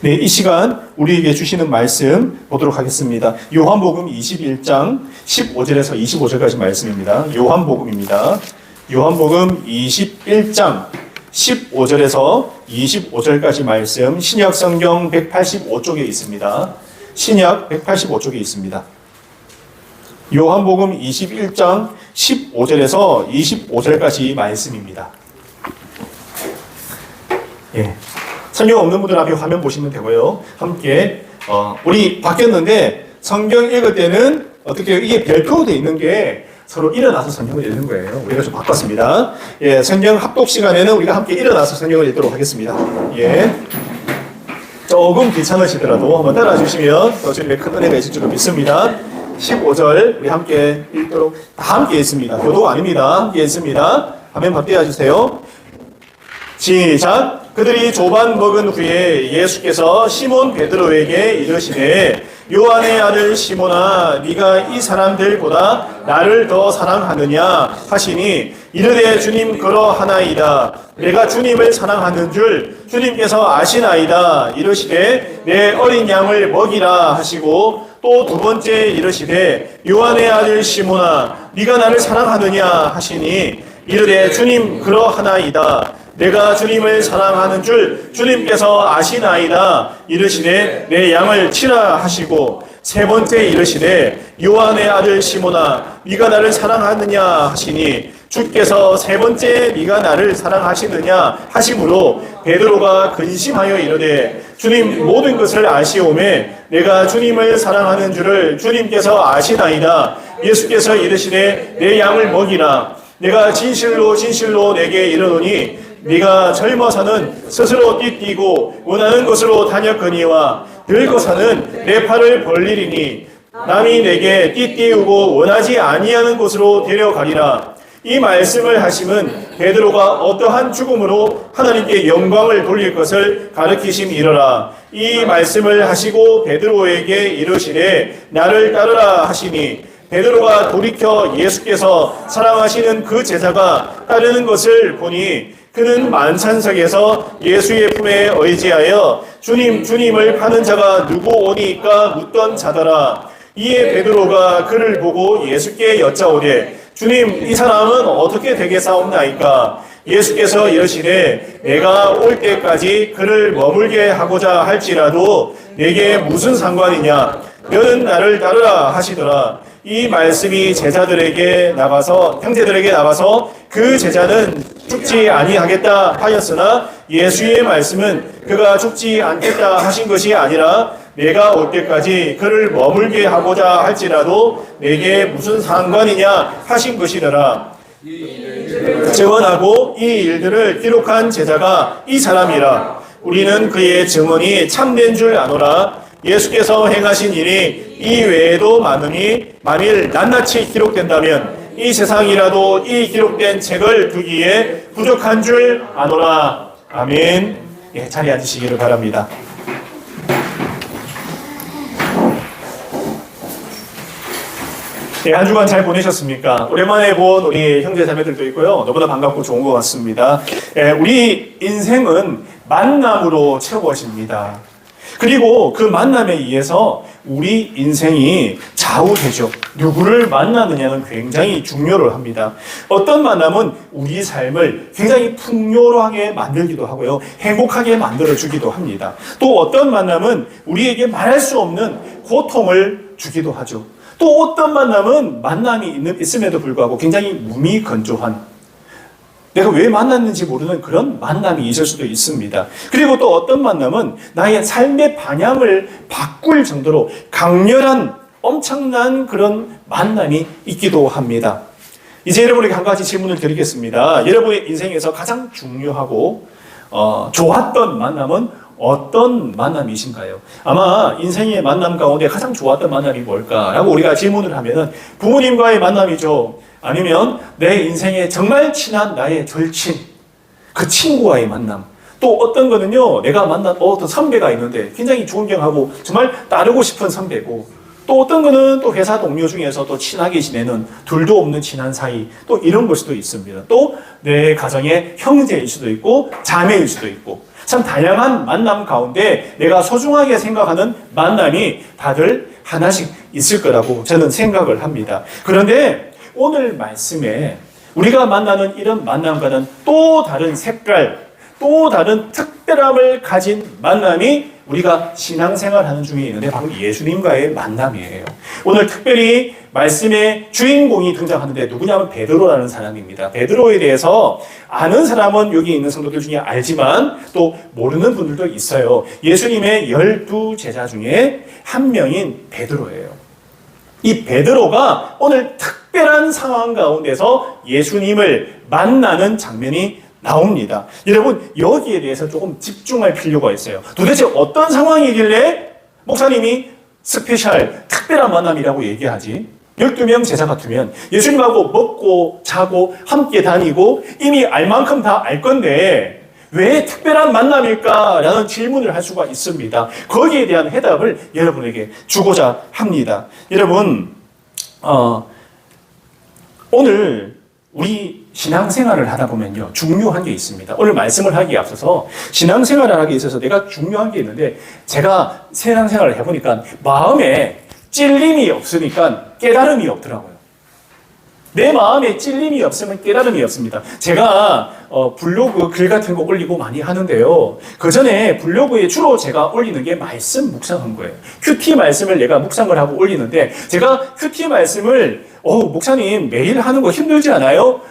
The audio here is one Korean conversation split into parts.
네, 이 시간 우리에게 주시는 말씀 보도록 하겠습니다. 요한복음 21장 15절에서 25절까지 말씀입니다. 요한복음입니다. 요한복음 21장 15절에서 25절까지 말씀, 신약 성경 185쪽에 있습니다. 신약 185쪽에 있습니다. 요한복음 21장 15절에서 25절까지 말씀입니다. 예. 성경 없는 분들 앞에 화면 보시면 되고요. 함께 우리 바뀌었는데 성경 읽을 때는 어떻게 이게 별표로 되어 있는 게 서로 일어나서 성경을 읽는 거예요. 우리가 좀 바꿨습니다. 예, 성경 합독 시간에는 우리가 함께 일어나서 성경을 읽도록 하겠습니다. 예. 조금 귀찮으시더라도 한번 따라와 주시면 더 주님의 큰 은혜가 있을 줄 믿습니다. 15절 우리 함께 읽도록 다 함께 읽습니다. 교독 아닙니다. 함께 읽습니다. 화면 바뀌어 주세요. 시작. 그들이 조반 먹은 후에 예수께서 시몬 베드로에게 이르시되 요한의 아들 시몬아 네가 이 사람들보다 나를 더 사랑하느냐 하시니 이르되 주님 그러하나이다. 내가 주님을 사랑하는 줄 주님께서 아시나이다. 이르시되 내 어린 양을 먹이라 하시고 또 두 번째 이르시되 요한의 아들 시몬아 네가 나를 사랑하느냐 하시니 이르되 주님 그러하나이다. 내가 주님을 사랑하는 줄 주님께서 아시나이다. 이르시되 내 양을 치라 하시고 세 번째 이르시되 요한의 아들 시몬아 네가 나를 사랑하느냐 하시니 주께서 세 번째 네가 나를 사랑하시느냐 하심으로 베드로가 근심하여 이르되 주님 모든 것을 아시오매 내가 주님을 사랑하는 줄을 주님께서 아시나이다. 예수께서 이르시되 내 양을 먹이라. 내가 진실로 진실로 내게 이르노니 네가 젊어서는 스스로 띠띠고 원하는 곳으로 다녔거니와 늙어서는 내 팔을 벌리리니 남이 내게 띠띠우고 원하지 아니하는 곳으로 데려가리라. 이 말씀을 하심은 베드로가 어떠한 죽음으로 하나님께 영광을 돌릴 것을 가르치심이러라. 이 말씀을 하시고 베드로에게 이르시되 나를 따르라 하시니 베드로가 돌이켜 예수께서 사랑하시는 그 제자가 따르는 것을 보니 그는 만찬석에서 예수의 품에 의지하여 주님 주님을 파는 자가 누구 오니까 묻던 자더라. 이에 베드로가 그를 보고 예수께 여짜오되 주님 이 사람은 어떻게 되겠사옵나이까? 예수께서 이르시되 내가 올 때까지 그를 머물게 하고자 할지라도 내게 무슨 상관이냐? 너는 나를 따르라 하시더라. 이 말씀이 제자들에게 나가서 형제들에게 나가서 그 제자는 죽지 아니하겠다 하였으나 예수의 말씀은 그가 죽지 않겠다 하신 것이 아니라 내가 올 때까지 그를 머물게 하고자 할지라도 내게 무슨 상관이냐 하신 것이더라. 증언하고 이 일들을 기록한 제자가 이 사람이라. 우리는 그의 증언이 참된 줄 아노라. 예수께서 행하신 일이 이 외에도 많으니 만일 낱낱이 기록된다면 이 세상이라도 이 기록된 책을 두기에 부족한 줄 아노라. 아멘. 예, 자리에 앉으시기를 바랍니다. 예, 한 주간 잘 보내셨습니까? 오랜만에 본 우리 형제 자매들도 있고요. 너무나 반갑고 좋은 것 같습니다. 예, 우리 인생은 만남으로 채워집니다. 그리고 그 만남에 의해서 우리 인생이 좌우되죠. 누구를 만나느냐는 굉장히 중요를 합니다. 어떤 만남은 우리 삶을 굉장히 풍요로하게 만들기도 하고요. 행복하게 만들어주기도 합니다. 또 어떤 만남은 우리에게 말할 수 없는 고통을 주기도 하죠. 또 어떤 만남은 만남이 있음에도 불구하고 굉장히 무미건조한 내가 왜 만났는지 모르는 그런 만남이 있을 수도 있습니다. 그리고 또 어떤 만남은 나의 삶의 방향을 바꿀 정도로 강렬한 엄청난 그런 만남이 있기도 합니다. 이제 여러분에게 한 가지 질문을 드리겠습니다. 여러분의 인생에서 가장 중요하고 좋았던 만남은 어떤 만남이신가요? 아마 인생의 만남 가운데 가장 좋았던 만남이 뭘까라고 우리가 질문을 하면은 부모님과의 만남이죠. 아니면 내 인생에 정말 친한 나의 절친, 그 친구와의 만남. 또 어떤 거는요, 내가 만난 어떤 선배가 있는데 굉장히 존경하고 정말 따르고 싶은 선배고, 또 어떤 거는 또 회사 동료 중에서 또 친하게 지내는 둘도 없는 친한 사이, 또 이런 걸 수도 있습니다. 또 내 가정의 형제일 수도 있고 자매일 수도 있고 참 다양한 만남 가운데 내가 소중하게 생각하는 만남이 다들 하나씩 있을 거라고 저는 생각을 합니다. 그런데 오늘 말씀에 우리가 만나는 이런 만남과는 또 다른 색깔, 또 다른 특별함을 가진 만남이 우리가 신앙생활하는 중에 있는데 바로 예수님과의 만남이에요. 오늘 특별히 말씀의 주인공이 등장하는데 누구냐면 베드로라는 사람입니다. 베드로에 대해서 아는 사람은 여기 있는 성도들 중에 알지만 또 모르는 분들도 있어요. 예수님의 12제자 중에 한 명인 베드로예요. 이 베드로가 오늘 특별한 상황 가운데서 예수님을 만나는 장면이 나옵니다. 여러분, 여기에 대해서 조금 집중할 필요가 있어요. 도대체 어떤 상황이길래 목사님이 스페셜, 특별한 만남이라고 얘기하지? 12명 제자 같으면 예수님하고 먹고 자고 함께 다니고 이미 알 만큼 다 알 건데 왜 특별한 만남일까라는 질문을 할 수가 있습니다. 거기에 대한 해답을 여러분에게 주고자 합니다. 여러분, 오늘 우리 신앙생활을 하다 보면요, 중요한 게 있습니다. 오늘 말씀을 하기에 앞서서 신앙생활을 하기에 있어서 내가 중요한 게 있는데, 제가 신앙생활을 해보니까 마음에 찔림이 없으니까 깨달음이 없더라고요. 내 마음에 찔림이 없으면 깨달음이 없습니다. 제가 블로그 글 같은 거 올리고 많이 하는데요. 그 전에 블로그에 주로 제가 올리는 게 말씀 묵상한 거예요. 큐티 말씀을 내가 묵상을 하고 올리는데, 제가 큐티 말씀을 목사님 매일 하는 거 힘들지 않아요?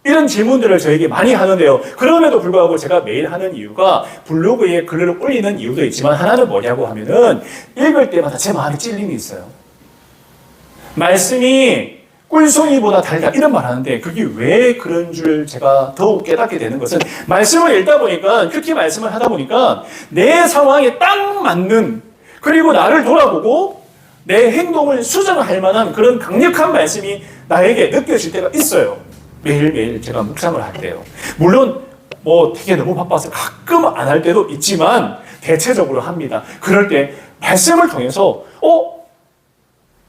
이런 질문들을 저에게 많이 하는데요. 그럼에도 불구하고 제가 매일 하는 이유가 블로그에 글을 올리는 이유도 있지만 하나는 뭐냐고 하면은 읽을 때마다 제 마음에 찔림이 있어요. 말씀이 꿀송이보다 달다 이런 말 하는데 그게 왜 그런 줄 제가 더욱 깨닫게 되는 것은 말씀을 읽다 보니까 큐티 말씀을 하다 보니까 내 상황에 딱 맞는, 그리고 나를 돌아보고 내 행동을 수정할 만한 그런 강력한 말씀이 나에게 느껴질 때가 있어요. 매일매일 제가 묵상을 할 때요. 물론 되게 너무 바빠서 가끔 안 할 때도 있지만 대체적으로 합니다. 그럴 때 말씀을 통해서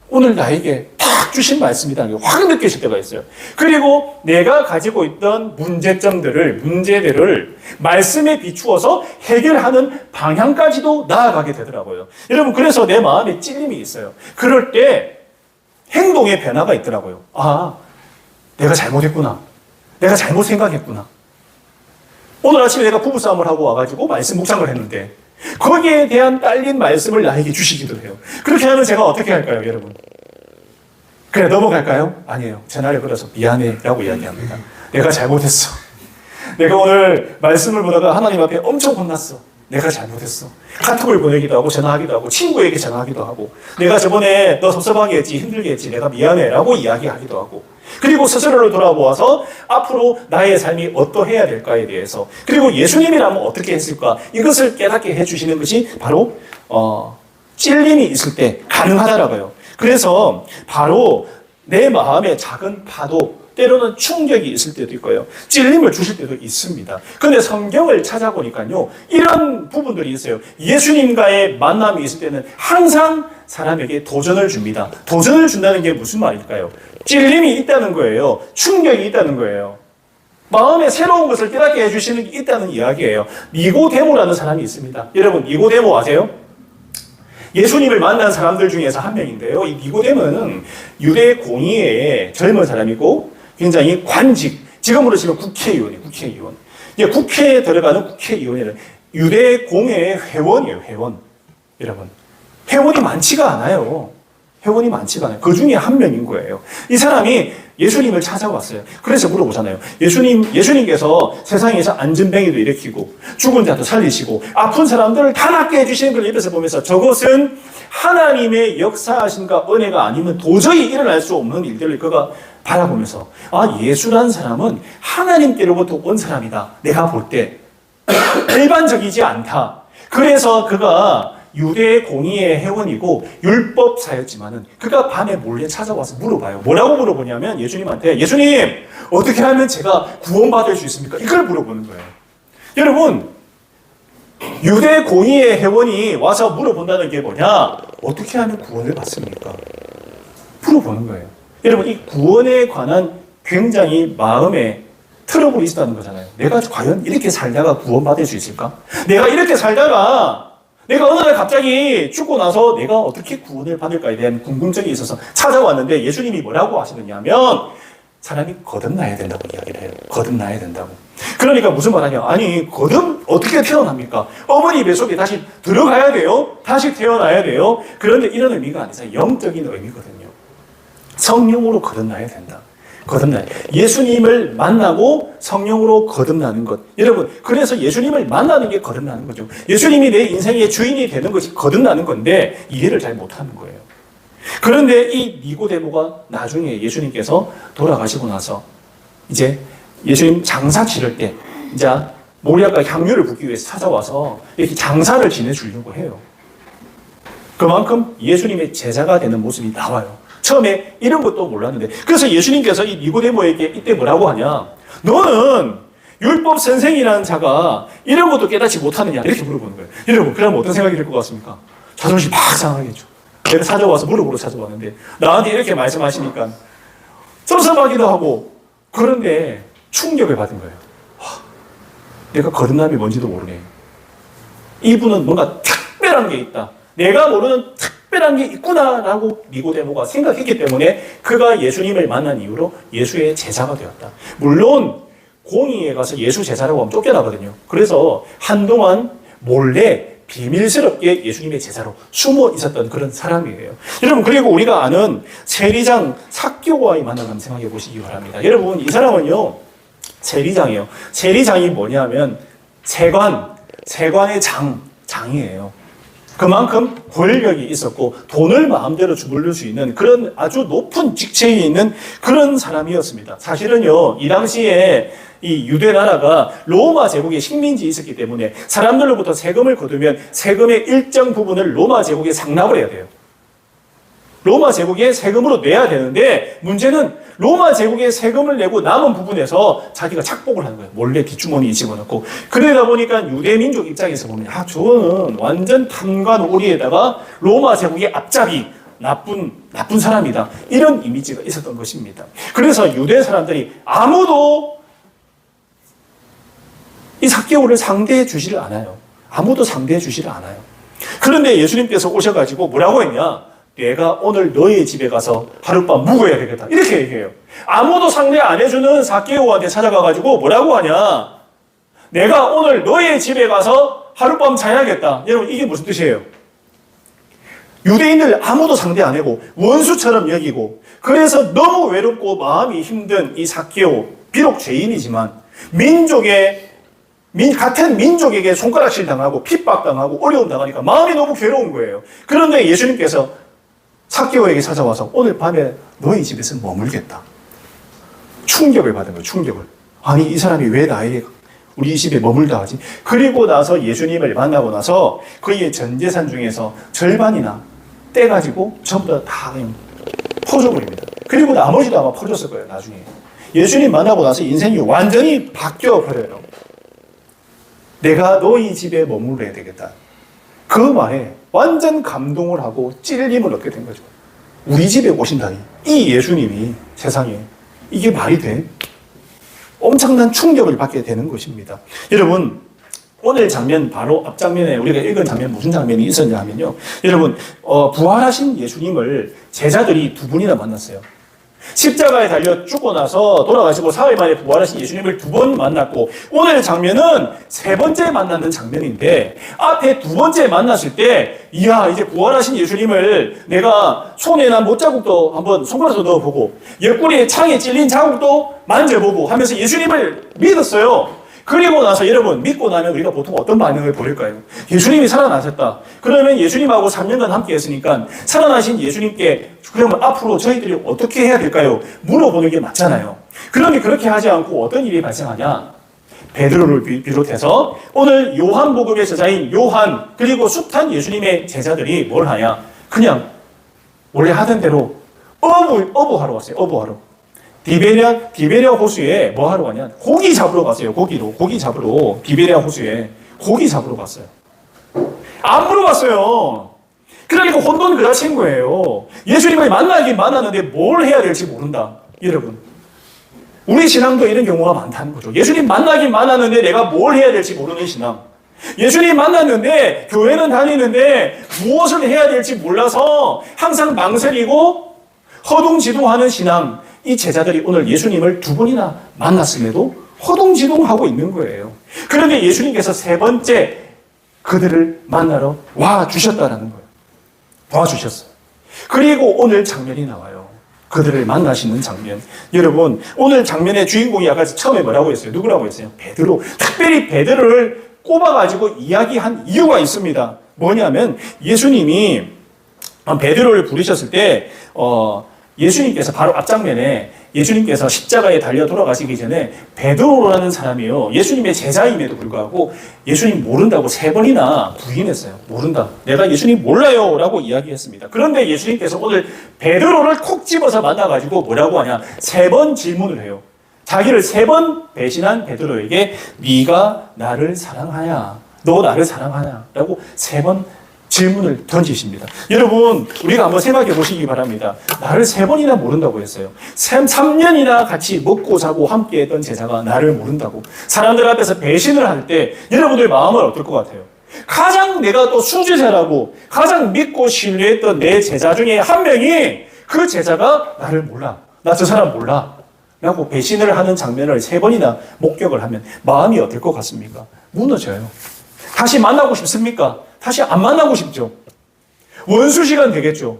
오늘 나에게 딱 주신 말씀이라는 게 확 느껴질 때가 있어요. 그리고 내가 가지고 있던 문제들을 말씀에 비추어서 해결하는 방향까지도 나아가게 되더라고요. 여러분, 그래서 내 마음에 찔림이 있어요. 그럴 때 행동의 변화가 있더라고요. 내가 잘못했구나. 내가 잘못 생각했구나. 오늘 아침에 내가 부부싸움을 하고 와가지고 말씀 묵상을 했는데 거기에 대한 딸린 말씀을 나에게 주시기도 해요. 그렇게 하면 제가 어떻게 할까요, 여러분? 그래, 넘어갈까요? 아니에요. 전화를 걸어서 미안해 라고 이야기합니다. 내가 잘못했어. 내가 오늘 말씀을 보다가 하나님 앞에 엄청 혼났어. 내가 잘못했어. 카톡을 보내기도 하고 전화하기도 하고 친구에게 전화하기도 하고 내가 저번에 너 섭섭하게 했지, 힘들게 했지, 내가 미안해 라고 이야기하기도 하고, 그리고 스스로를 돌아보아서 앞으로 나의 삶이 어떠해야 될까에 대해서, 그리고 예수님이라면 어떻게 했을까, 이것을 깨닫게 해주시는 것이 바로 찔림이 있을 때 가능하다라고요. 그래서 바로 내 마음에 작은 파도, 때로는 충격이 있을 때도 있고요. 찔림을 주실 때도 있습니다. 그런데 성경을 찾아보니까요, 이런 부분들이 있어요. 예수님과의 만남이 있을 때는 항상 사람에게 도전을 줍니다. 도전을 준다는 게 무슨 말일까요? 찔림이 있다는 거예요. 충격이 있다는 거예요. 마음에 새로운 것을 깨닫게 해주시는 게 있다는 이야기예요. 니고데모라는 사람이 있습니다. 여러분, 니고데모 아세요? 예수님을 만난 사람들 중에서 한 명인데요. 이 니고데모는 유대 공의회의 젊은 사람이고 굉장히 관직, 지금으로 치면 국회의원이에요. 국회의원. 이제 국회에 들어가는 국회의원이라는 유대 공회의 회원이에요. 회원. 여러분, 회원이 많지가 않아요. 회원이 많지가 않아요. 그 중에 한 명인 거예요. 이 사람이 예수님을 찾아왔어요. 그래서 물어보잖아요. 예수님께서 세상에서 안전뱅이도 일으키고 죽은 자도 살리시고 아픈 사람들을 다 낫게 해주시는 걸 입에서 보면서 저것은 하나님의 역사하심과 은혜가 아니면 도저히 일어날 수 없는 일들을 그가 바라보면서 예수라는 사람은 하나님께로부터 온 사람이다. 내가 볼 때 일반적이지 않다. 그래서 그가 유대 공의회 회원이고 율법사였지만은 그가 밤에 몰래 찾아와서 물어봐요. 뭐라고 물어보냐면 예수님한테, 예수님, 어떻게 하면 제가 구원받을 수 있습니까? 이걸 물어보는 거예요. 여러분, 유대 공의회 회원이 와서 물어본다는 게 뭐냐? 어떻게 하면 구원을 받습니까? 물어보는 거예요. 여러분, 이 구원에 관한 굉장히 마음에 트러블이 있었다는 거잖아요. 내가 과연 이렇게 살다가 구원받을 수 있을까? 내가 이렇게 살다가 내가 어느 날 갑자기 죽고 나서 내가 어떻게 구원을 받을까에 대한 궁금증이 있어서 찾아왔는데 예수님이 뭐라고 하시느냐면 사람이 거듭나야 된다고 이야기를 해요. 거듭나야 된다고. 그러니까 무슨 말하냐? 아니 어떻게 태어납니까? 어머니 뱃속에 다시 들어가야 돼요? 다시 태어나야 돼요? 그런데 이런 의미가 아니라 영적인 의미거든요. 성령으로 거듭나야 된다. 거듭나요. 예수님을 만나고 성령으로 거듭나는 것. 여러분, 그래서 예수님을 만나는 게 거듭나는 거죠. 예수님이 내 인생의 주인이 되는 것이 거듭나는 건데 이해를 잘 못하는 거예요. 그런데 이 니고데모가 나중에 예수님께서 돌아가시고 나서 이제 예수님 장사 치를 때 이제 모략과 향유를 붓기 위해서 찾아와서 이렇게 장사를 지내주려고 해요. 그만큼 예수님의 제자가 되는 모습이 나와요. 처음에 이런 것도 몰랐는데 그래서 예수님께서 이 니고데모에게 이때 뭐라고 하냐? 너는 율법 선생이라는 자가 이런 것도 깨닫지 못하느냐? 이렇게 물어보는 거예요. 여러분 그러면 어떤 생각이 들 것 같습니까? 자존심 막 상하겠죠. 내가 찾아와서 물어보러 찾아왔는데 나한테 이렇게 말씀하시니까 섭섭하기도 하고 그런데 충격을 받은 거예요. 와, 내가 거듭남이 뭔지도 모르네. 이분은 뭔가 특별한 게 있다. 내가 모르는 특별한 게 있구나라고 니고데모가 생각했기 때문에 그가 예수님을 만난 이후로 예수의 제자가 되었다. 물론 공의에 가서 예수 제자라고 하면 쫓겨나거든요. 그래서 한동안 몰래 비밀스럽게 예수님의 제자로 숨어 있었던 그런 사람이에요. 여러분 그리고 우리가 아는 세리장 삭개오와의 만남을 한번 생각해 보시기 바랍니다. 여러분 이 사람은요 세리장이에요. 세리장이 뭐냐면 세관의 장이에요. 그만큼 권력이 있었고 돈을 마음대로 주물릴 수 있는 그런 아주 높은 직책에 있는 그런 사람이었습니다. 사실은요 이 당시에 이 유대 나라가 로마 제국의 식민지에 있었기 때문에 사람들로부터 세금을 거두면 세금의 일정 부분을 로마 제국에 상납을 해야 돼요. 로마 제국에 세금으로 내야 되는데 문제는 로마 제국에 세금을 내고 남은 부분에서 자기가 착복을 하는 거예요. 몰래 뒷주머니에 집어넣고. 그러다 보니까 유대 민족 입장에서 보면 저는 완전 탐관 오리에다가 로마 제국의 앞잡이 나쁜 사람이다. 이런 이미지가 있었던 것입니다. 그래서 유대 사람들이 아무도 이 삭개오를 상대해 주지를 않아요. 아무도 상대해 주지를 않아요. 그런데 예수님께서 오셔가지고 뭐라고 했냐? 내가 오늘 너의 집에 가서 하룻밤 묵어야 되겠다. 이렇게 얘기해요. 아무도 상대 안 해주는 삭개오한테 찾아가가지고 뭐라고 하냐? 내가 오늘 너의 집에 가서 하룻밤 자야겠다. 여러분 이게 무슨 뜻이에요? 유대인들 아무도 상대 안 하고 원수처럼 여기고 그래서 너무 외롭고 마음이 힘든 이 삭개오 비록 죄인이지만 같은 민족에게 손가락질 당하고 핍박당하고 어려움 당하니까 마음이 너무 괴로운 거예요. 그런데 예수님께서 삭개오에게 찾아와서 오늘 밤에 너희 집에서 머물겠다. 충격을 받은 거예요. 충격을. 아니 이 사람이 왜 우리 집에 머물다 하지? 그리고 나서 예수님을 만나고 나서 그의 전 재산 중에서 절반이나 떼가지고 전부 다 그냥 퍼줘버립니다. 그리고 나머지도 아마 퍼줬을 거예요. 나중에. 예수님 만나고 나서 인생이 완전히 바뀌어버려요. 내가 너희 집에 머물러야 되겠다. 그 말에 완전 감동을 하고 찔림을 얻게 된 거죠. 우리 집에 오신다니. 이 예수님이 세상에 이게 말이 돼? 엄청난 충격을 받게 되는 것입니다. 여러분 오늘 장면 바로 앞장면에 우리가 읽은 장면 무슨 장면이 있었냐 하면요. 여러분 부활하신 예수님을 제자들이 두 분이나 만났어요. 십자가에 달려 죽고 나서 돌아가시고 사흘 만에 부활하신 예수님을 두 번 만났고 오늘 장면은 세 번째 만나는 장면인데 앞에 두 번째 만났을 때 이야 이제 부활하신 예수님을 내가 손에 난 못자국도 한번 손가락으로 넣어보고 옆구리에 창에 찔린 자국도 만져보고 하면서 예수님을 믿었어요. 그리고 나서 여러분 믿고 나면 우리가 보통 어떤 반응을 보일까요? 예수님이 살아나셨다. 그러면 예수님하고 3년간 함께 했으니까 살아나신 예수님께 그러면 앞으로 저희들이 어떻게 해야 될까요? 물어보는 게 맞잖아요. 그런데 그렇게 하지 않고 어떤 일이 발생하냐? 베드로를 비롯해서 오늘 요한복음의 저자인 요한 그리고 숱한 예수님의 제자들이 뭘 하냐? 그냥 원래 하던 대로 어부하러 왔어요. 어부하러. 디베리아 호수에 뭐 하러 가냐? 고기 잡으러 갔어요. 고기 잡으러 디베리아 호수에 고기 잡으러 갔어요. 안 물어봤어요. 그러니까 혼돈그라친 거예요. 예수님을 만나긴 만났는데 뭘 해야 될지 모른다. 여러분 우리 신앙도 이런 경우가 많다는 거죠. 예수님 만나긴 만났는데 내가 뭘 해야 될지 모르는 신앙. 예수님 만났는데 교회는 다니는데 무엇을 해야 될지 몰라서 항상 망설이고 허둥지둥하는 신앙. 이 제자들이 오늘 예수님을 두 번이나 만났음에도 허둥지둥하고 있는 거예요. 그런데 예수님께서 세 번째 그들을 만나러 와 주셨다라는 거예요. 와 주셨어요. 그리고 오늘 장면이 나와요. 그들을 만나시는 장면. 여러분, 오늘 장면의 주인공이 아까 처음에 뭐라고 했어요? 누구라고 했어요? 베드로. 특별히 베드로를 꼽아가지고 이야기한 이유가 있습니다. 뭐냐면 예수님이 베드로를 부르셨을 때 예수님께서 바로 앞장면에 예수님께서 십자가에 달려 돌아가시기 전에 베드로라는 사람이요. 예수님의 제자임에도 불구하고 예수님 모른다고 3번이나 부인했어요. 모른다. 내가 예수님 몰라요. 라고 이야기했습니다. 그런데 예수님께서 오늘 베드로를 콕 집어서 만나가지고 뭐라고 하냐. 3번 질문을 해요. 자기를 3번 배신한 베드로에게 네가 나를 사랑하냐? 너 나를 사랑하냐? 라고 3번 질문을 던지십니다. 여러분, 우리가 한번 생각해 보시기 바랍니다. 나를 3번이나 모른다고 했어요. 3년이나 같이 먹고 자고 함께 했던 제자가 나를 모른다고. 사람들 앞에서 배신을 할 때 여러분들 마음은 어떨 것 같아요? 가장 내가 또 수지세라고 가장 믿고 신뢰했던 내 제자 중에 한 명이 그 제자가 나를 몰라. 나 저 사람 몰라. 라고 배신을 하는 장면을 3번이나 목격을 하면 마음이 어떨 것 같습니까? 무너져요. 다시 만나고 싶습니까? 다시 안 만나고 싶죠. 원수시간 되겠죠.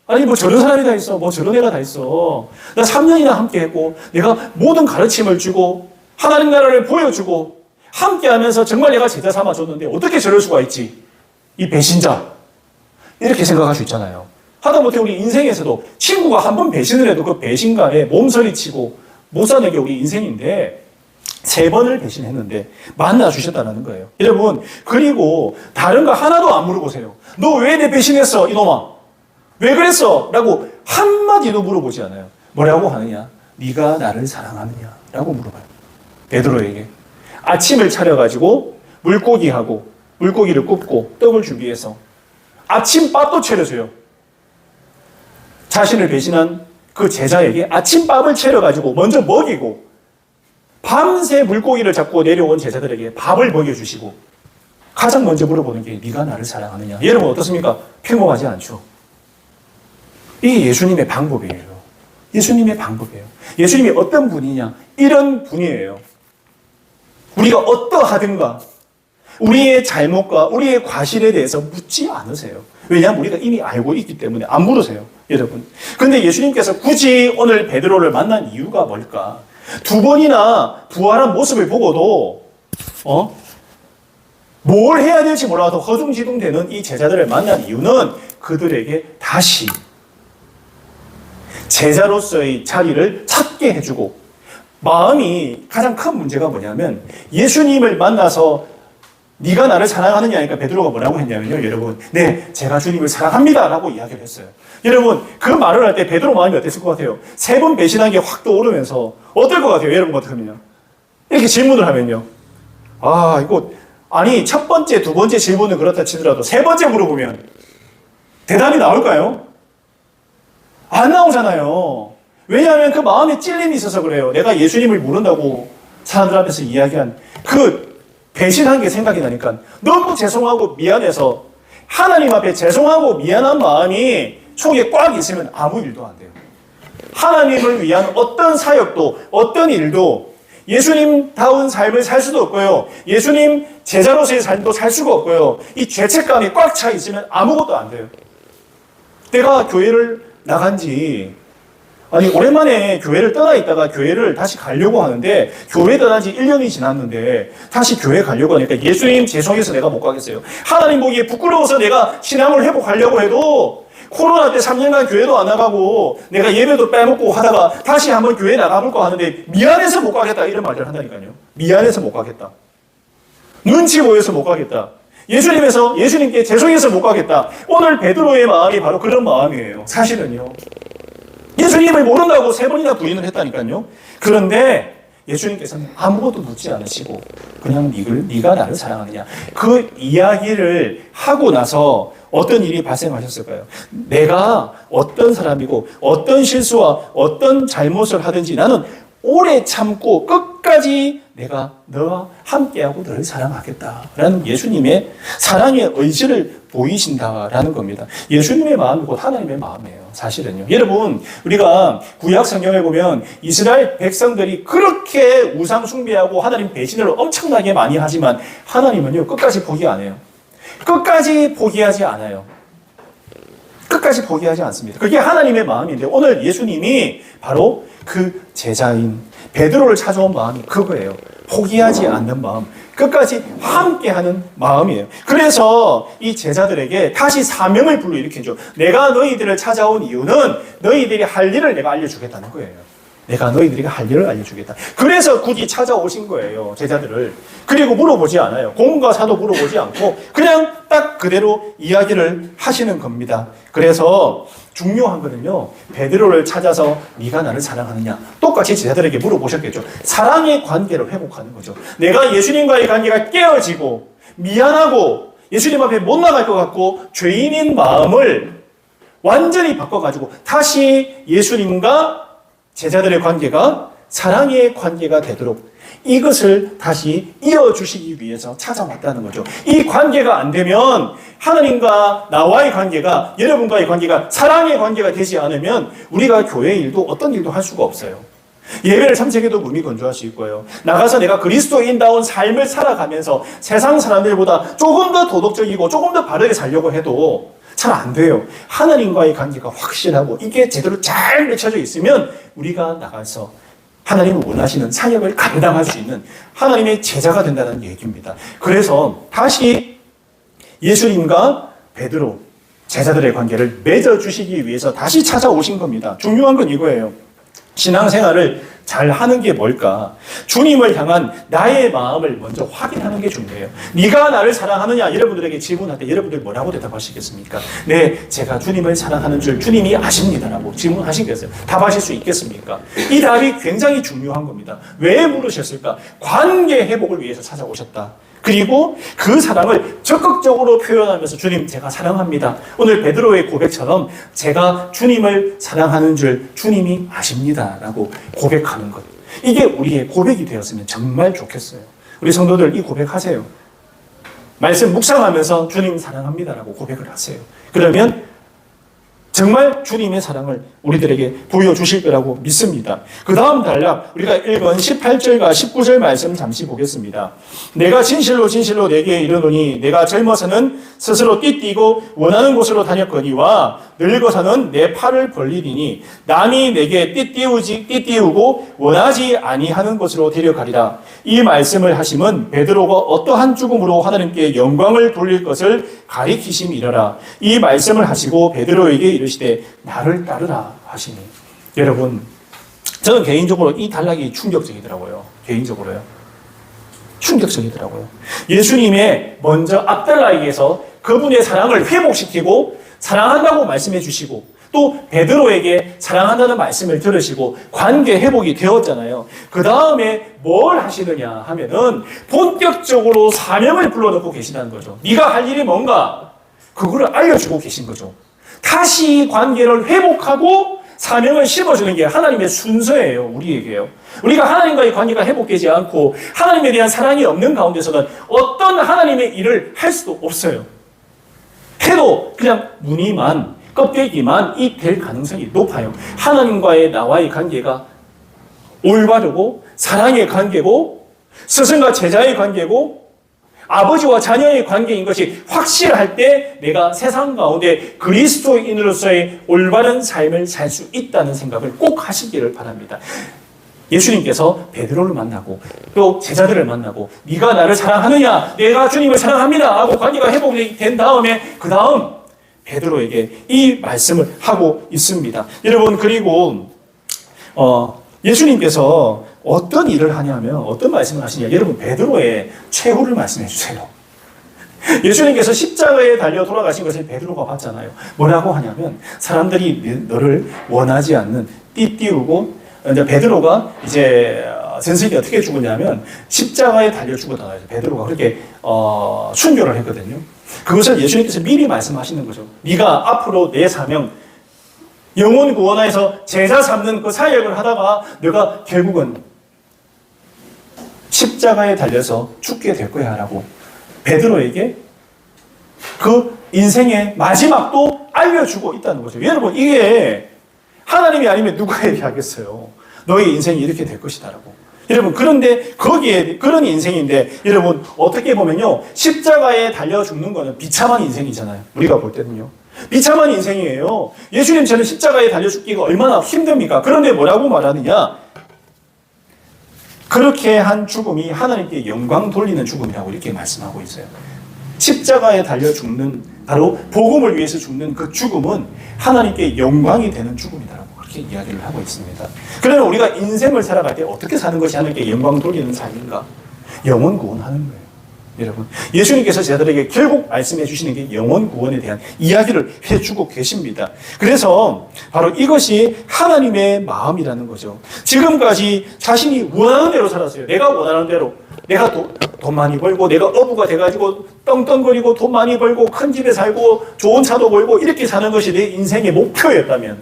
아니 뭐 저런 사람이 다 있어. 뭐 저런 애가 다 있어. 나 3년이나 함께 했고 내가 모든 가르침을 주고 하나님 나라를 보여주고 함께 하면서 정말 내가 제자 삼아줬는데 어떻게 저럴 수가 있지? 이 배신자. 이렇게 생각할 수 있잖아요. 하다못해 우리 인생에서도 친구가 한 번 배신을 해도 그 배신감에 몸서리치고 못 사는 게 우리 인생인데 3번을 배신했는데 만나주셨다는 거예요. 여러분, 그리고 다른 거 하나도 안 물어보세요. 너 왜 내 배신했어, 이놈아? 왜 그랬어? 라고 한마디도 물어보지 않아요. 뭐라고 하느냐? 네가 나를 사랑하느냐? 라고 물어봐요. 베드로에게. 아침을 차려가지고 물고기를 굽고 떡을 준비해서 아침밥도 차려줘요. 자신을 배신한 그 제자에게 아침밥을 차려가지고 먼저 먹이고 밤새 물고기를 잡고 내려온 제자들에게 밥을 먹여주시고 가장 먼저 물어보는 게 네가 나를 사랑하느냐. 여러분 어떻습니까? 평범하지 않죠. 이게 예수님의 방법이에요. 예수님의 방법이에요. 예수님이 어떤 분이냐? 이런 분이에요. 우리가 어떠하든가 우리의 잘못과 우리의 과실에 대해서 묻지 않으세요. 왜냐하면 우리가 이미 알고 있기 때문에 안 물으세요. 여러분. 그런데 예수님께서 굳이 오늘 베드로를 만난 이유가 뭘까? 2번이나 부활한 모습을 보고도 뭘 해야 될지 몰라도 허둥지둥되는 이 제자들을 만난 이유는 그들에게 다시 제자로서의 자리를 찾게 해주고 마음이 가장 큰 문제가 뭐냐면 예수님을 만나서 네가 나를 사랑하느냐 하니까 베드로가 뭐라고 했냐면요. 여러분, 네, 제가 주님을 사랑합니다 라고 이야기를 했어요. 여러분, 그 말을 할 때 베드로 마음이 어땠을 것 같아요? 3번 배신한 게 확 떠오르면서 어떨 것 같아요? 여러분 같으면요. 이렇게 질문을 하면요. 첫 번째, 2번째 질문은 그렇다 치더라도 3번째 물어보면 대답이 나올까요? 안 나오잖아요. 왜냐하면 그 마음에 찔림이 있어서 그래요. 내가 예수님을 모른다고 사람들 앞에서 이야기한 그 배신한 게 생각이 나니까 너무 죄송하고 미안해서 하나님 앞에 죄송하고 미안한 마음이 속에 꽉 있으면 아무 일도 안 돼요. 하나님을 위한 어떤 사역도 어떤 일도 예수님다운 삶을 살 수도 없고요. 예수님 제자로서의 삶도 살 수가 없고요. 이 죄책감이 꽉 차 있으면 아무것도 안 돼요. 내가 교회를 나간 지 오랜만에 교회를 떠나 있다가 교회를 다시 가려고 하는데 교회 떠난 지 1년이 지났는데 다시 교회 가려고 하니까 예수님 죄송해서 내가 못 가겠어요. 하나님 보기에 부끄러워서 내가 신앙을 회복하려고 해도 코로나 때 3년간 교회도 안 나가고 내가 예배도 빼먹고 하다가 다시 한번 교회 나가볼까 하는데 미안해서 못 가겠다 이런 말을 한다니까요. 미안해서 못 가겠다. 눈치 보여서 못 가겠다. 예수님께 죄송해서 못 가겠다. 오늘 베드로의 마음이 바로 그런 마음이에요. 사실은요. 예수님을 모른다고 3번이나 부인을 했다니까요. 그런데 예수님께서는 아무것도 묻지 않으시고 그냥 네가 나를 사랑하느냐. 그 이야기를 하고 나서 어떤 일이 발생하셨을까요? 내가 어떤 사람이고 어떤 실수와 어떤 잘못을 하든지 나는 오래 참고 끝까지 내가 너와 함께하고 너를 사랑하겠다라는 예수님의 사랑의 의지를 보이신다라는 겁니다. 예수님의 마음이 곧 하나님의 마음이에요. 사실은요. 여러분, 우리가 구약 성경에 보면 이스라엘 백성들이 그렇게 우상 숭배하고 하나님 배신을 엄청나게 많이 하지만 하나님은요, 끝까지 포기 안 해요. 끝까지 포기하지 않아요. 끝까지 포기하지 않습니다. 그게 하나님의 마음인데 오늘 예수님이 바로 그 제자인 베드로를 찾아온 마음이 그거예요. 포기하지 않는 마음, 끝까지 함께하는 마음이에요. 그래서 이 제자들에게 다시 사명을 불러일으키죠. 내가 너희들을 찾아온 이유는 너희들이 할 일을 내가 알려주겠다는 거예요. 내가 너희들에게 할 일을 알려주겠다. 그래서 굳이 찾아오신 거예요, 제자들을. 그리고 물어보지 않아요. 공과 사도 물어보지 않고 그냥 딱 그대로 이야기를 하시는 겁니다. 그래서 중요한 거는요, 베드로를 찾아서 네가 나를 사랑하느냐, 똑같이 제자들에게 물어보셨겠죠. 사랑의 관계를 회복하는 거죠. 내가 예수님과의 관계가 깨어지고 미안하고 예수님 앞에 못 나갈 것 같고 죄인인 마음을 완전히 바꿔가지고 다시 예수님과 제자들의 관계가 사랑의 관계가 되도록 이것을 다시 이어주시기 위해서 찾아왔다는 거죠. 이 관계가 안 되면 하나님과 나와의 관계가, 여러분과의 관계가 사랑의 관계가 되지 않으면 우리가 교회 일도 어떤 일도 할 수가 없어요. 예배를 참석해도 몸이 건조할 수 있고요. 나가서 내가 그리스도인다운 삶을 살아가면서 세상 사람들보다 조금 더 도덕적이고 조금 더 바르게 살려고 해도 잘 안 돼요. 하나님과의 관계가 확실하고 이게 제대로 잘 맺혀져 있으면 우리가 나가서 하나님을 원하시는 사역을 감당할 수 있는 하나님의 제자가 된다는 얘기입니다. 그래서 다시 예수님과 베드로 제자들의 관계를 맺어주시기 위해서 다시 찾아오신 겁니다. 중요한 건 이거예요. 신앙생활을 잘 하는 게 뭘까? 주님을 향한 나의 마음을 먼저 확인하는 게 중요해요. 네가 나를 사랑하느냐? 여러분들에게 질문할 때 여러분들 뭐라고 대답하시겠습니까? 네, 제가 주님을 사랑하는 줄 주님이 아십니다라고 질문하시겠어요? 답하실 수 있겠습니까? 이 답이 굉장히 중요한 겁니다. 왜 물으셨을까? 관계 회복을 위해서 찾아오셨다. 그리고 그 사랑을 적극적으로 표현하면서 주님 제가 사랑합니다. 오늘 베드로의 고백처럼 제가 주님을 사랑하는 줄 주님이 아십니다 라고 고백하는 것. 이게 우리의 고백이 되었으면 정말 좋겠어요. 우리 성도들 이 고백하세요. 말씀 묵상하면서 주님 사랑합니다 라고 고백을 하세요. 그러면 정말 주님의 사랑을 우리들에게 보여주실 거라고 믿습니다. 그 다음 단락 우리가 읽은 18절과 19절 말씀 잠시 보겠습니다. 내가 진실로 진실로 내게 이르노니 내가 젊어서는 스스로 띠띠고 원하는 곳으로 다녔거니와 늙어서는 내 팔을 벌리리니 남이 내게 띠띠우고 원하지 아니하는 곳으로 데려가리라. 이 말씀을 하심은 베드로가 어떠한 죽음으로 하나님께 영광을 돌릴 것을 가리키심이러라. 이 말씀을 하시고 베드로에게 이르시되 나를 따르라 하시니. 여러분, 저는 개인적으로 이 단락이 충격적이더라고요. 개인적으로요. 충격적이더라고요. 예수님의 먼저 압달라에게서 그분의 사랑을 회복시키고 사랑한다고 말씀해 주시고 또 베드로에게 사랑한다는 말씀을 들으시고 관계 회복이 되었잖아요. 그 다음에 뭘 하시느냐 하면은 본격적으로 사명을 불러놓고 계시다는 거죠. 네가 할 일이 뭔가 그거를 알려주고 계신 거죠. 다시 관계를 회복하고 사명을 심어주는 게 하나님의 순서예요. 우리에게요. 우리가 하나님과의 관계가 회복되지 않고 하나님에 대한 사랑이 없는 가운데서는 어떤 하나님의 일을 할 수도 없어요. 해도 그냥 무늬만 껍데기만 이 될 가능성이 높아요. 하나님과의 나와의 관계가 올바르고 사랑의 관계고 스승과 제자의 관계고 아버지와 자녀의 관계인 것이 확실할 때 내가 세상 가운데 그리스도인으로서의 올바른 삶을 살 수 있다는 생각을 꼭 하시기를 바랍니다. 예수님께서 베드로를 만나고 또 제자들을 만나고 네가 나를 사랑하느냐? 내가 주님을 사랑합니다 하고 관계가 회복이 된 다음에 그 다음 베드로에게 이 말씀을 하고 있습니다. 여러분, 그리고 예수님께서 어떤 일을 하냐면 어떤 말씀을 하시냐? 여러분, 베드로의 최후를 말씀해 주세요. 예수님께서 십자가에 달려 돌아가신 것을 베드로가 봤잖아요. 뭐라고 하냐면 사람들이 너를 원하지 않는 띠띠우고 이제 베드로가 이제 전생에 어떻게 죽었냐면 십자가에 달려 죽었다. 베드로가 그렇게 순교를 했거든요. 그것을 예수님께서 미리 말씀하시는 거죠. 네가 앞으로 내 사명 영혼 구원하여서 제자 삼는 그 사역을 하다가 내가 결국은 십자가에 달려서 죽게 될 거야 라고 베드로에게 그 인생의 마지막도 알려주고 있다는 거죠. 여러분, 이게 하나님이 아니면 누가 얘기하겠어요? 너의 인생이 이렇게 될 것이다 라고. 여러분, 그런데 거기에 그런 인생인데 여러분 어떻게 보면요, 십자가에 달려 죽는 거는 비참한 인생이잖아요. 우리가 볼 때는요, 비참한 인생이에요. 예수님처럼 십자가에 달려 죽기가 얼마나 힘듭니까? 그런데 뭐라고 말하느냐, 그렇게 한 죽음이 하나님께 영광 돌리는 죽음이라고 이렇게 말씀하고 있어요. 십자가에 달려 죽는, 바로 복음을 위해서 죽는 그 죽음은 하나님께 영광이 되는 죽음이다라고 그렇게 이야기를 하고 있습니다. 그러면 우리가 인생을 살아갈 때 어떻게 사는 것이 하나님께 영광 돌리는 삶인가? 영혼 구원하는 거예요. 여러분, 예수님께서 제자들에게 결국 말씀해 주시는 게 영혼 구원에 대한 이야기를 해주고 계십니다. 그래서 바로 이것이 하나님의 마음이라는 거죠. 지금까지 자신이 원하는 대로 살았어요. 내가 원하는 대로. 내가 돈 많이 벌고 내가 어부가 돼가지고 떵떵거리고 돈 많이 벌고 큰 집에 살고 좋은 차도 벌고 이렇게 사는 것이 내 인생의 목표였다면,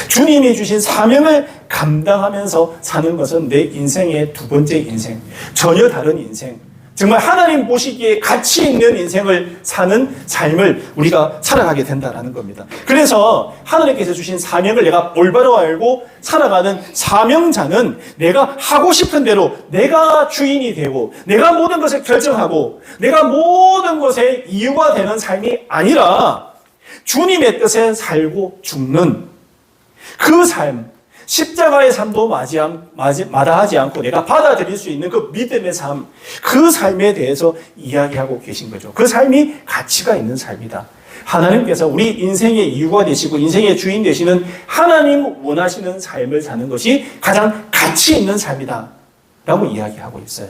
주님이 주신 사명을 감당하면서 사는 것은 내 인생의 두 번째 인생, 전혀 다른 인생, 정말 하나님 보시기에 가치 있는 인생을 사는 삶을 우리가 살아가게 된다는 겁니다. 그래서 하나님께서 주신 사명을 내가 올바로 알고 살아가는 사명자는 내가 하고 싶은 대로 내가 주인이 되고 내가 모든 것을 결정하고 내가 모든 것의 이유가 되는 삶이 아니라 주님의 뜻에 살고 죽는 그 삶, 십자가의 삶도 마다하지 않고 내가 받아들일 수 있는 그 믿음의 삶, 그 삶에 대해서 이야기하고 계신 거죠. 그 삶이 가치가 있는 삶이다. 하나님께서 우리 인생의 이유가 되시고 인생의 주인 되시는 하나님 원하시는 삶을 사는 것이 가장 가치 있는 삶이다 라고 이야기하고 있어요.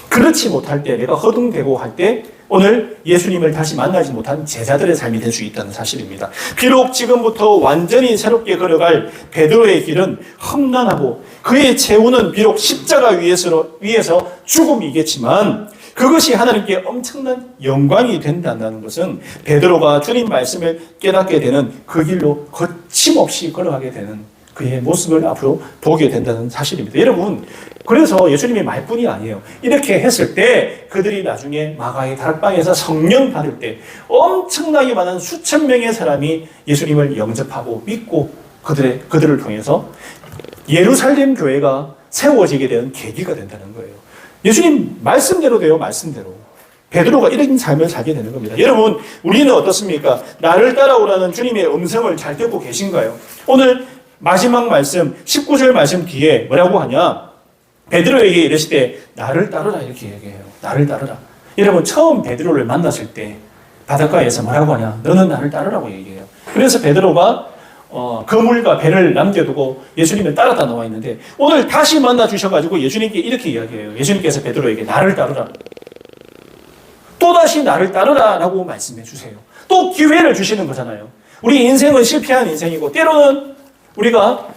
그렇지 못할 때, 내가 허둥대고 할 때 오늘 예수님을 다시 만나지 못한 제자들의 삶이 될 수 있다는 사실입니다. 비록 지금부터 완전히 새롭게 걸어갈 베드로의 길은 험난하고 그의 최후는 비록 십자가 위에서 죽음이겠지만 그것이 하나님께 엄청난 영광이 된다는 것은 베드로가 주님 말씀을 깨닫게 되는 그 길로 거침없이 걸어가게 되는 그의 모습을 앞으로 보게 된다는 사실입니다. 여러분, 그래서 예수님의 말뿐이 아니에요. 이렇게 했을 때 그들이 나중에 마가의 다락방에서 성령 받을 때 엄청나게 많은 수천 명의 사람이 예수님을 영접하고 믿고 그들을 통해서 예루살렘 교회가 세워지게 되는 계기가 된다는 거예요. 예수님 말씀대로 돼요. 말씀대로. 베드로가 이런 삶을 살게 되는 겁니다. 여러분, 우리는 어떻습니까? 나를 따라오라는 주님의 음성을 잘 듣고 계신가요? 오늘 마지막 말씀 19절 말씀 뒤에 뭐라고 하냐? 베드로에게 이르실 때 나를 따르라 이렇게 얘기해요. 나를 따르라. 여러분, 처음 베드로를 만났을 때 바닷가에서 뭐라고 하냐? 너는 나를 따르라고 얘기해요. 그래서 베드로가 그물과 배를 남겨두고 예수님을 따랐다 나와 있는데 오늘 다시 만나 주셔가지고 예수님께 이렇게 이야기해요. 예수님께서 베드로에게 나를 따르라. 또다시 나를 따르라 라고 말씀해 주세요. 또 기회를 주시는 거잖아요. 우리 인생은 실패한 인생이고 때로는 우리가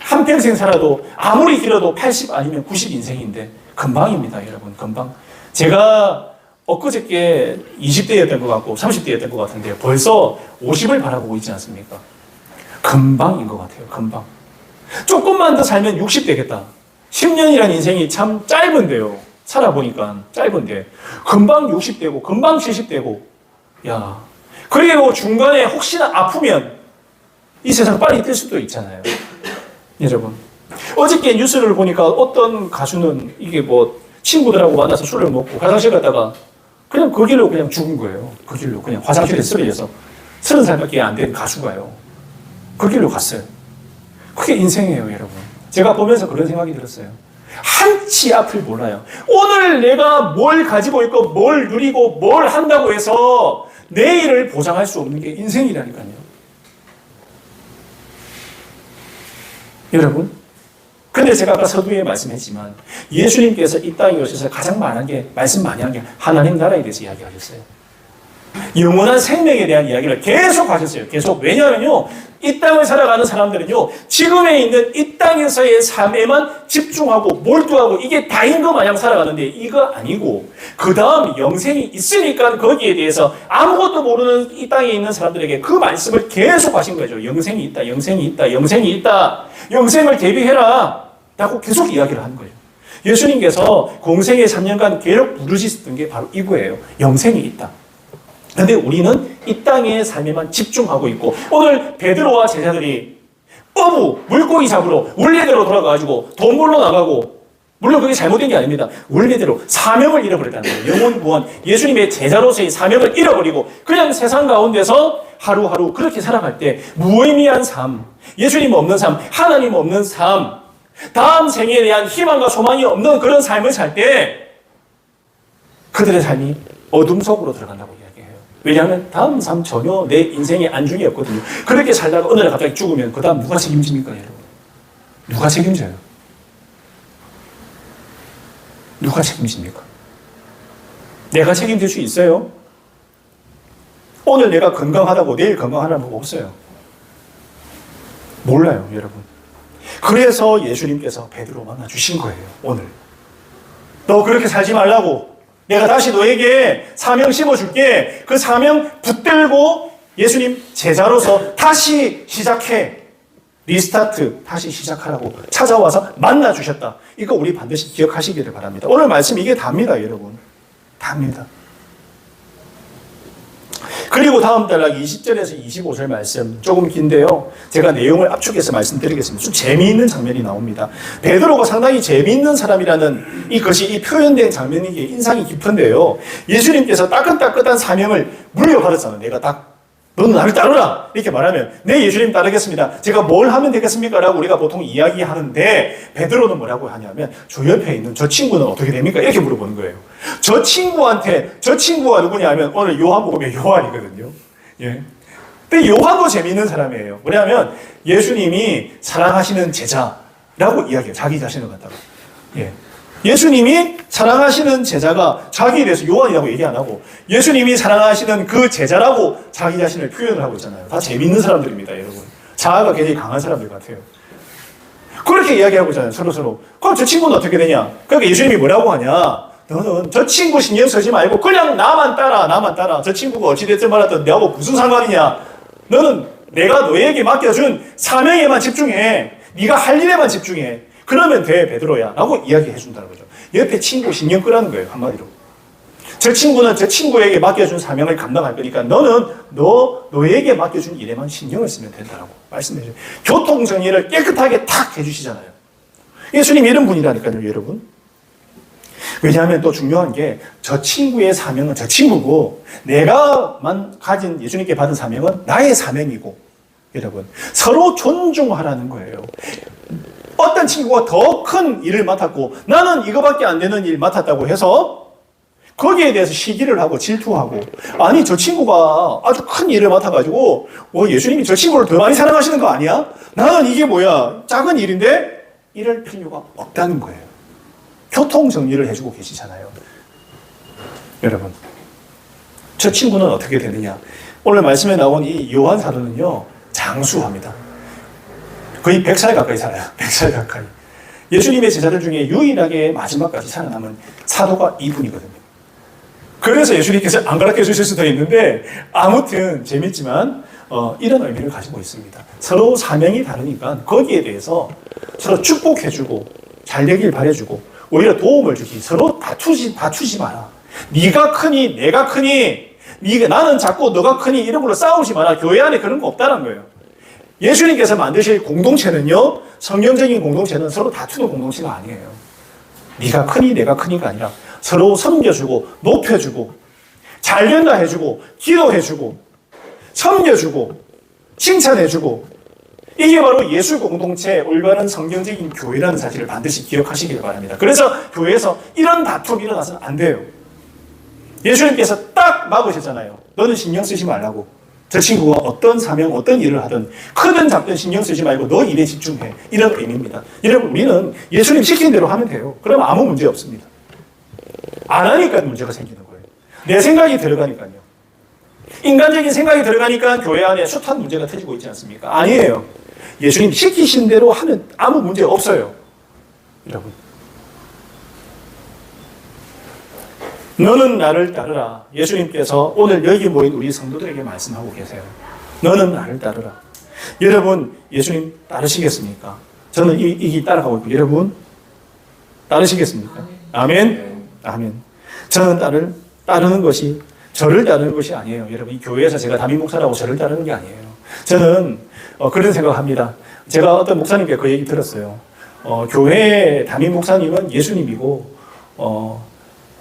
한평생 살아도 아무리 길어도 80 아니면 90 인생인데 금방입니다. 여러분, 금방. 제가 엊그저께 20대였던 것 같고 30대였던 것 같은데 벌써 50을 바라보고 있지 않습니까? 금방인 것 같아요. 금방. 조금만 더 살면 60 되겠다. 10년이라는 인생이 참 짧은데요. 살아보니까 짧은데 금방 60 되고 금방 70 되고, 야, 그리고 중간에 혹시나 아프면 이 세상 빨리 뛸 수도 있잖아요. 여러분, 어저께 뉴스를 보니까 어떤 가수는 이게 뭐 친구들하고 만나서 술을 먹고 화장실 갔다가 그냥 그 길로 그냥 죽은 거예요. 그 길로 그냥 화장실에 쓰러져서 30살밖에 안 된 가수가요. 그 길로 갔어요. 그게 인생이에요, 여러분. 제가 보면서 그런 생각이 들었어요. 한치 앞을 몰라요. 오늘 내가 뭘 가지고 있고 뭘 누리고 뭘 한다고 해서 내일을 보장할 수 없는 게 인생이라니까요. 여러분, 근데 제가 아까 서두에 말씀했지만 예수님께서 이 땅에 오셔서 가장 말씀 많이 한 게 하나님 나라에 대해서 이야기하셨어요. 영원한 생명에 대한 이야기를 계속 하셨어요. 계속. 왜냐하면요, 이 땅을 살아가는 사람들은요, 지금에 있는 이 땅에서의 삶에만 집중하고 몰두하고 이게 다인 것 마냥 살아가는데 이거 아니고, 그 다음 영생이 있으니까 거기에 대해서 아무것도 모르는 이 땅에 있는 사람들에게 그 말씀을 계속 하신 거죠. 영생이 있다, 영생이 있다, 영생이 있다. 영생을 대비해라. 라고 계속 이야기를 하는 거예요. 예수님께서 공생의 3년간 계속 부르짖었던 게 바로 이거예요. 영생이 있다. 근데 우리는 이 땅의 삶에만 집중하고 있고, 오늘 베드로와 제자들이 물고기 잡으러 원래대로 돌아가가지고 돈 벌러 나가고, 물론 그게 잘못된 게 아닙니다. 원래대로 사명을 잃어버렸다는 거예요. 영혼 구원, 예수님의 제자로서의 사명을 잃어버리고 그냥 세상 가운데서 하루하루 그렇게 살아갈 때 무의미한 삶, 예수님 없는 삶, 하나님 없는 삶, 다음 생에 대한 희망과 소망이 없는 그런 삶을 살 때 그들의 삶이 어둠 속으로 들어간다고 이야기해요. 왜냐하면 다음 삶 전혀 내 인생의 안중이 없거든요. 그렇게 살다가 어느 날 갑자기 죽으면 그 다음 누가 책임집니까, 여러분? 누가 책임져요? 누가 책임집니까? 내가 책임질 수 있어요? 오늘 내가 건강하다고 내일 건강하라는 거 없어요. 몰라요, 여러분. 그래서 예수님께서 베드로 만나 주신 거예요, 오늘. 너 그렇게 살지 말라고. 내가 다시 너에게 사명 심어줄게. 그 사명 붙들고 예수님 제자로서 다시 시작해. 리스타트, 다시 시작하라고 찾아와서 만나 주셨다. 이거 우리 반드시 기억하시기를 바랍니다. 오늘 말씀 이게 답니다, 여러분. 답니다. 그리고 다음 단락 20절에서 25절 말씀 조금 긴데요. 제가 내용을 압축해서 말씀드리겠습니다. 좀 재미있는 장면이 나옵니다. 베드로가 상당히 재미있는 사람이라는 이 표현된 장면이 인상이 깊은데요. 예수님께서 따끈따끈한 사명을 물려받았잖아요. 너는 나를 따르라! 이렇게 말하면, 네, 예수님 따르겠습니다. 제가 뭘 하면 되겠습니까? 라고 우리가 보통 이야기하는데, 베드로는 뭐라고 하냐면, 저 옆에 있는 저 친구는 어떻게 됩니까? 이렇게 물어보는 거예요. 저 친구가 누구냐면, 오늘 요한복음의 요한이거든요. 예. 근데 요한도 재미있는 사람이에요. 뭐냐면, 예수님이 사랑하시는 제자라고 이야기해요. 자기 자신을 갖다가. 예. 예수님이 사랑하시는 제자가 자기에 대해서 요한이라고 얘기 안 하고 예수님이 사랑하시는 그 제자라고 자기 자신을 표현을 하고 있잖아요. 다 재미있는 사람들입니다, 여러분. 자아가 굉장히 강한 사람들 같아요. 그렇게 이야기하고 있잖아요, 서로. 그럼 저 친구는 어떻게 되냐? 그러니까 예수님이 뭐라고 하냐? 너는 저 친구 신경 쓰지 말고 그냥 나만 따라. 저 친구가 어찌됐든 말하든 내하고 무슨 상관이냐? 너는 내가 너에게 맡겨준 사명에만 집중해. 네가 할 일에만 집중해. 그러면 돼, 베드로야. 라고 이야기해 준다는 거죠. 옆에 친구 신경 끄라는 거예요, 한마디로. 저 친구는 저 친구에게 맡겨준 사명을 감당할 거니까 너는 너에게 맡겨준 일에만 신경을 쓰면 된다라고 말씀해 주세요. 교통정리를 깨끗하게 탁 해주시잖아요. 예수님 이런 분이라니까요, 여러분. 왜냐하면 또 중요한 게 저 친구의 사명은 저 친구고 내가만 가진 예수님께 받은 사명은 나의 사명이고, 여러분 서로 존중하라는 거예요. 어떤 친구가 더 큰 일을 맡았고 나는 이거밖에 안 되는 일 맡았다고 해서 거기에 대해서 시기를 하고 질투하고, 아니 저 친구가 아주 큰 일을 맡아가지고 예수님이 저 친구를 더 많이 사랑하시는 거 아니야? 나는 이게 뭐야, 작은 일인데, 이럴 필요가 없다는 거예요. 교통정리를 해주고 계시잖아요. 여러분, 저 친구는 어떻게 되느냐? 오늘 말씀에 나온 이 요한 사도는요, 장수합니다. 거의 100살 가까이 살아요. 100살 가까이. 예수님의 제자들 중에 유일하게 마지막까지 살아남은 사도가 이분이거든요. 그래서 예수님께서 안 가르쳐 주실 수도 있는데, 아무튼 재밌지만 이런 의미를 가지고 있습니다. 서로 사명이 다르니까 거기에 대해서 서로 축복해주고 잘 되길 바라주고 오히려 도움을 주기, 서로 다투지 마라. 네가 크니 내가 크니, 나는 작고 너가 크니 이런 걸로 싸우지 마라. 교회 안에 그런 거 없다는 거예요. 예수님께서 만드실 공동체는요, 성경적인 공동체는 서로 다투는 공동체가 아니에요. 네가 크니 내가 크니가 아니라 서로 섬겨주고 높여주고 잘된다 해주고 기도해주고 섬겨주고 칭찬해주고, 이게 바로 예수 공동체, 올바른 성경적인 교회라는 사실을 반드시 기억하시길 바랍니다. 그래서 교회에서 이런 다툼이 일어나서는 안 돼요. 예수님께서 딱 막으셨잖아요. 너는 신경 쓰지 말라고. 저 친구가 어떤 사명, 어떤 일을 하든 크든 작든 신경 쓰지 말고 너 일에 집중해. 이런 의미입니다. 여러분, 우리는 예수님 시키는 대로 하면 돼요. 그러면 아무 문제 없습니다. 안 하니까 문제가 생기는 거예요. 내 생각이 들어가니까요. 인간적인 생각이 들어가니까 교회 안에 숱한 문제가 터지고 있지 않습니까? 아니에요. 예수님 시키신 대로 하면 아무 문제 없어요. 여러분. 너는 나를 따르라. 예수님께서 오늘 여기 모인 우리 성도들에게 말씀하고 계세요. 너는 나를 따르라. 여러분, 예수님 따르시겠습니까? 저는 이 따라가고 있고, 여러분, 따르시겠습니까? 아멘? 아멘. 저는 따르는 것이, 저를 따르는 것이 아니에요. 여러분, 이 교회에서 제가 담임 목사라고 저를 따르는 게 아니에요. 저는 그런 생각을 합니다. 제가 어떤 목사님께 그 얘기 들었어요. 교회 담임 목사님은 예수님이고,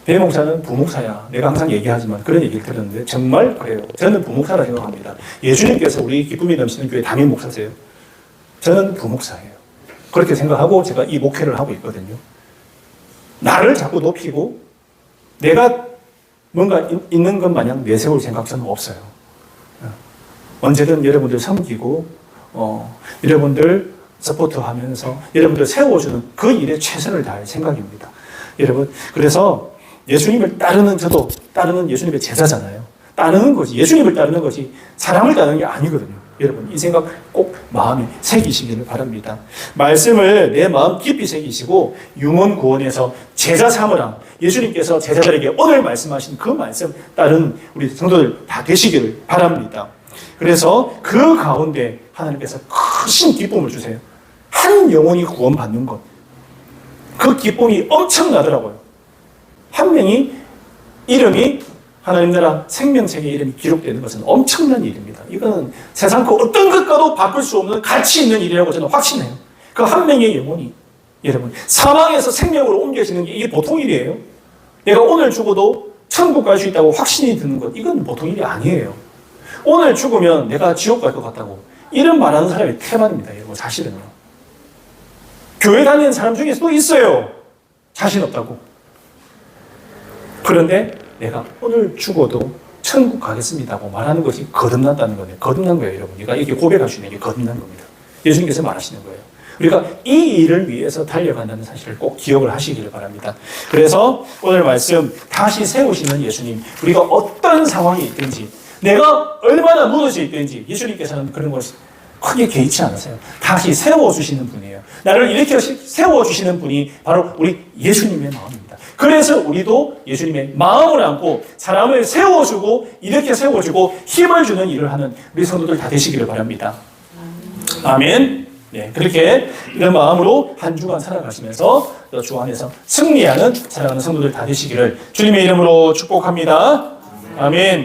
배 목사는 부목사야. 내가 항상 얘기하지만 그런 얘기를 들었는데 정말 그래요. 저는 부목사라 생각합니다. 예수님께서 우리 기쁨이 넘치는 교회 담임 목사세요. 저는 부목사예요. 그렇게 생각하고 제가 이 목회를 하고 있거든요. 나를 자꾸 높이고 내가 뭔가 있는 것 마냥 내세울 생각 저는 없어요. 언제든 여러분들 섬기고 여러분들 서포트하면서 여러분들 세워주는 그 일에 최선을 다할 생각입니다. 여러분, 그래서 예수님을 따르는 저도 따르는 예수님의 제자잖아요. 따르는 것이, 예수님을 따르는 것이 사람을 따르는 게 아니거든요. 여러분, 이 생각 꼭 마음에 새기시기를 바랍니다. 말씀을 내 마음 깊이 새기시고 유언구원에서 제자 삼으라. 예수님께서 제자들에게 오늘 말씀하신 그 말씀 따르는 우리 성도들 다 되시기를 바랍니다. 그래서 그 가운데 하나님께서 크신 기쁨을 주세요. 한 영혼이 구원받는 것. 그 기쁨이 엄청나더라고요. 한 명이 이름이 하나님 나라 생명책의 이름이 기록되는 것은 엄청난 일입니다. 이거는 세상 그 어떤 것과도 바꿀 수 없는 가치 있는 일이라고 저는 확신해요. 그 한 명의 영혼이 여러분 사망에서 생명으로 옮겨지는 게 이게 보통 일이에요. 내가 오늘 죽어도 천국 갈 수 있다고 확신이 드는 것 이건 보통 일이 아니에요. 오늘 죽으면 내가 지옥 갈 것 같다고 이런 말하는 사람이 태반입니다. 여러분 사실은요. 교회 다니는 사람 중에서도 있어요. 자신 없다고. 그런데 내가 오늘 죽어도 천국 가겠습니다고 말하는 것이 거듭난다는 거예요. 거듭난 거예요, 여러분. 우리가 이렇게 고백할 수 있는 게 거듭난 겁니다. 예수님께서 말하시는 거예요. 우리가 이 일을 위해서 달려간다는 사실을 꼭 기억을 하시기를 바랍니다. 그래서 오늘 말씀 다시 세우시는 예수님, 우리가 어떤 상황이 있든지 내가 얼마나 무너져 있든지 예수님께서는 그런 것을 크게 개의치 않으세요. 다시 세워주시는 분이에요. 나를 이렇게 세워주시는 분이 바로 우리 예수님의 마음입니다. 그래서 우리도 예수님의 마음을 안고 사람을 세워주고 이렇게 세워주고 힘을 주는 일을 하는 우리 성도들 다 되시기를 바랍니다. 아멘. 네, 그렇게 이런 마음으로 한 주간 살아가시면서 주 안에서 승리하는 살아가는 성도들 다 되시기를 주님의 이름으로 축복합니다. 아멘.